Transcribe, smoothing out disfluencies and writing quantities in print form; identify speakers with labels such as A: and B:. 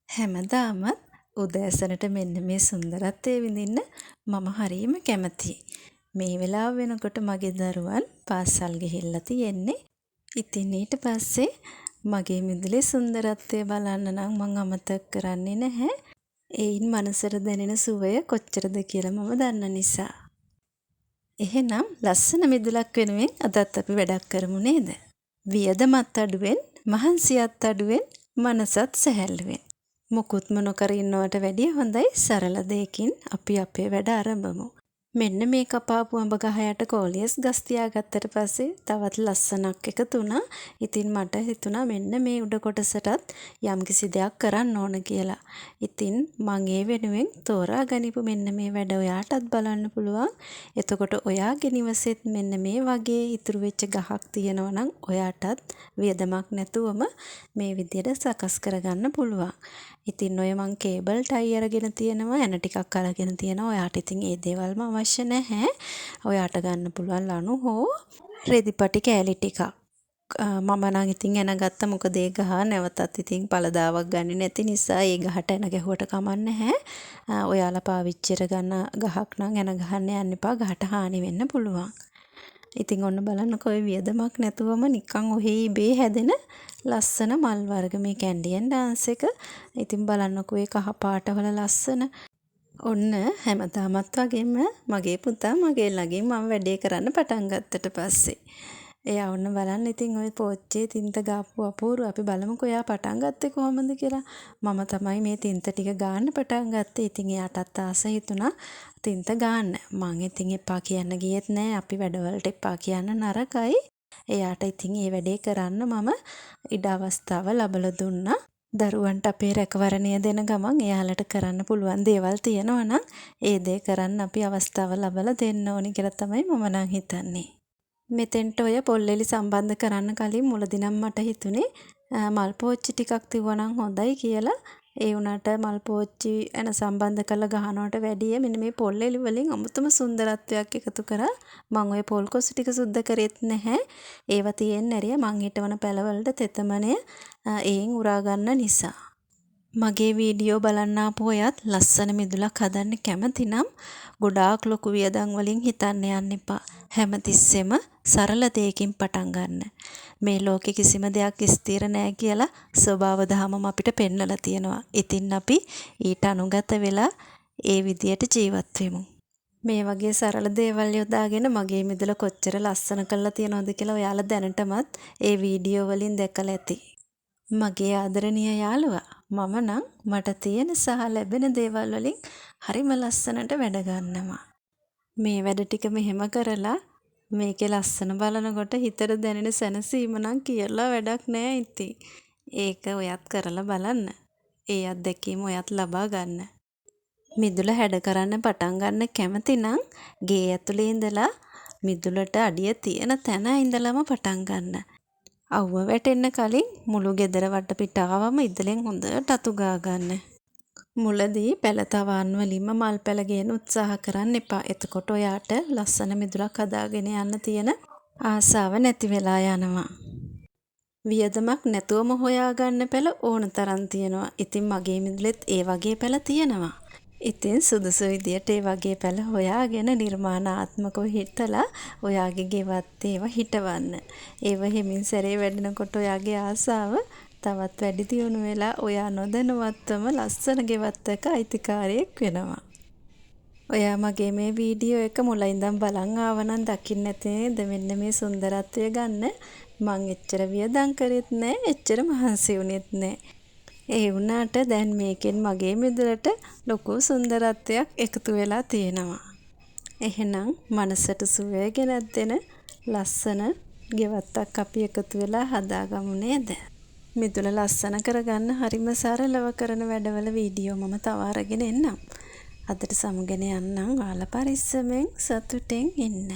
A: හැමදාමත් උදෑසනට මෙන්න මේ සුන්දරත්වය විඳින්න මම හරියම කැමතියි. මේ වෙලාව වෙනකොට මගේ දරුවන් පාසල් ගිහිල්ලා තියෙන්නේ. ඉතින් ඊට පස්සේ මගේ මිදුලේ සුන්දරත්වය බලන්න නම් මං අමතක කරන්නේ නැහැ. ඒයින් මනසට දැනෙන සුවය කොච්චරද කියලා මම දන්න නිසා. එහෙනම් ලස්සන මිදුලක් වෙනුවෙන් අදත් අපි වැඩක් කරමු නේද? වියදමත් අඩුවෙන්, මහන්සියත් අඩුවෙන්, මනසත් සැහැල්ලුවෙන්. මොකුත්ම නොකර ඉන්නවට වැඩිය හොඳයි සරල දෙයකින් අපි අපේ වැඩ ආරම්භමු. මෙන්න මේ කපාපු අඹ ගහ යට කෝලියස් ගස් තියාගත්තට පස්සේ තවත් ලස්සනක් එකතු වුණා. ඉතින් මට හිතුණා මෙන්න මේ උඩ කොටසටත් යම්කිසි දෙයක් කරන්න ඕන කියලා. ඉතින් මං ඒ වෙනුවෙන් තෝරා ගනිපු මෙන්න මේ වැඩ ඔයාටත් බලන්න පුළුවන්. එතකොට ඔයාගේ නිවසෙත් මෙන්න මේ වගේ ඉතුරු වෙච්ච ගහක් තියෙනවා නම් ඔයාටත් වියදමක් නැතුවම මේ විදියට සකස් කරගන්න පුළුවන්. ඉතින් ඔය මං කේබල් ටයි අරගෙන තියෙනවා, එන ටිකක් අරගෙන තියෙනවා. ඔයාට ඉතින් ඒ දේවල්ම අවශ්‍ය නැහැ. ඔයාට ගන්න පුළුවන් ලණු හෝ රෙදිපටි කෑලි ටිකක්. මම නම් ඉතින් එන ගත්ත මොකද ඒ ගහ නැවතත් ඉතින් පළදාවක් ගන්නේ නැති නිසා ඒ ගහට එන ගැහුවට කමක් නැහැ. ඔයාලා පාවිච්චි කරගන්න ගහක් නම් එන ගහන්න යන්න එපා. ගහට හානි වෙන්න පුළුවන්. ඉතින් ඔන්න බලන්නකෝ ඔය වියදමක් නැතුවම නිකන් ඔහේ ඉබේ හැදෙන ලස්සන මල් වර්ග මේ කැන්ඩියන් ඩාන්ස් එක. ඉතින් බලන්නකෝ ඒ කහ පාටවල ලස්සන. ඔන්න හැමදාමත් වගේම මගේ පුතා මගේ ළඟින් මම වැඩේ කරන්න පටන් ගත්තට පස්සේ එයා ඔන්න බලන්න ඉතින් ওই පෝච්චේ තින්ත ගාපු අපූරු අපි බලමුකෝ එයා පටන් ගත්තේ කොහොමද කියලා. මම තමයි මේ තින්ත ටික ගාන්න පටන් ගත්තේ. ඉතින් එයාටත් ආස හිතුණා තින්ත ගාන්න. මං ඉතින් එපා කියන්න ගියෙත් නෑ. අපි වැඩවලට එපා කියන්න නරකයි. එයාට ඉතින් මේ වැඩේ කරන්න මම ඉඩ අවස්ථාව ලබලා දුන්නා. දරුවන්ට අපේ රැකවරණය දෙන ගමන් එයාලට කරන්න පුළුවන් දේවල් තියෙනවා නම් ඒ දේ කරන්න අපි අවස්ථාව ලබලා දෙන්න ඕනි කියලා තමයි මම නම් හිතන්නේ. මෙතෙන්ට ඔය පොල්ලෙලි සම්බන්ධ කරන්න කලින් මුලදී නම් මට හිතුනේ මල් පෝච්චි ටිකක් තියුණා නම් හොඳයි කියලා. ඒ වුණාට මල් පෝච්චි එන සම්බන්ධ කරලා ගහනවට වැඩිය මෙන්න මේ පොල්ලෙලි වලින් අමුතුම සුන්දරත්වයක් එකතු කරා. මම ඔය පොල් කොසු ටික සුද්ධ කරෙත් නැහැ. ඒවා තියෙන්නේ නැරිය මං හිටවන පැලවලට තෙතමනය ඒන් උරා ගන්න නිසා. මගේ වීඩියෝ බලන්න ආපු ඔයත් ලස්සන මිදුලක් හදන්න කැමති නම් ගොඩාක් ලොකු වියදම් වලින් හිතන්න යන්න එපා. හැමතිස්සෙම සරල දෙයකින් පටන් ගන්න. මේ ලෝකේ කිසිම දෙයක් ස්ථිර නෑ කියලා ස්වභාව ධර්මම අපිට පෙන්වලා තියෙනවා. ඉතින් අපි ඊට අනුගත වෙලා ඒ විදියට ජීවත් වෙමු. මේ වගේ සරල දේවල් යොදාගෙන මගේ මිදුල කොච්චර ලස්සන කරලා තියනවද කියලා ඔයාලා දැනටමත් ඒ වීඩියෝ වලින් දැකලා ඇති. මගේ ආදරණීය යාළුවා, මම නම් මට තියෙන සහ ලැබෙන දේවල් වලින් හරිම ලස්සනට වැඩ ගන්නවා. මේ වැඩ ටික මෙහෙම කරලා මේකේ ලස්සන බලනකොට හිතට දැනෙන සැනසීම නම් කියලා වැඩක් නෑ ඉතින්. ඒක ඔයත් කරලා බලන්න. ඒ අත්දැකීම ඔයත් ලබා ගන්න. මිදුල හැඩ කරන්න පටන් ගන්න කැමති නම් ගේ ඇතුලේ ඉඳලා මිදුලට අඩිය තියෙන තැන ඉඳලම පටන් ගන්න. අවුව වැටෙන්න කලින් මුළු ගෙදර වටපිටාවම ඉදලෙන් හොඳට අතු ගා ගන්න. මුලදී පැල තවන් වලින්ම මල් පැල ගේන්න උත්සාහ කරන්න එපා. එතකොට ඔයාට ලස්සන මිදුලක් හදාගෙන යන්න තියෙන ආසාව නැති වෙලා යනවා. වියදමක් නැතුවම හොයාගන්න පැල ඕන තරම් තියෙනවා. ඉතින් මගේ මිදුලෙත් ඒ වගේ පැල තියෙනවා. ඉතින් සුදුසු විදියට ඒ වගේ පැල හොයාගෙන නිර්මාණාත්මකව හිතලා ඔයාගේ ගෙවත් ඒවා හිටවන්න. ඒව හිමින් සැරේ වැඩෙනකොට ඔයාගේ ආසාව තවත් වැඩි දියුණු වෙලා ඔයා නොදැනුවත්වම ලස්සන ගෙවත් එක අයිතිකාරයෙක් වෙනවා. ඔයා මගේ මේ වීඩියෝ එක මුල ඉඳන් බලන් ආව නම් දකින්න නැති නේද මෙන්න මේ සුන්දරත්වය ගන්න. මං එච්චර වියදම් කරෙත් නෑ, එච්චර මහන්සි වුණෙත් නෑ. ඒ වුණාට දැන් මේකෙන් මගේ මිදුලට ලොකු සුන්දරත්වයක් එකතු වෙලා තියෙනවා. එහෙනම් මනසට සුවය ගෙනත් දෙන ලස්සන ගෙවත්තක් අපි එකතු වෙලා හදාගමු නේද? මිදුල ලස්සන කරගන්න හරිම සරලව කරන වැඩවල වීඩියෝ මම තව අරගෙන එන්නම්. අදට සමුගෙන යන්නම්. ඔයාලා පරිස්සමෙන් සතුටෙන් ඉන්න.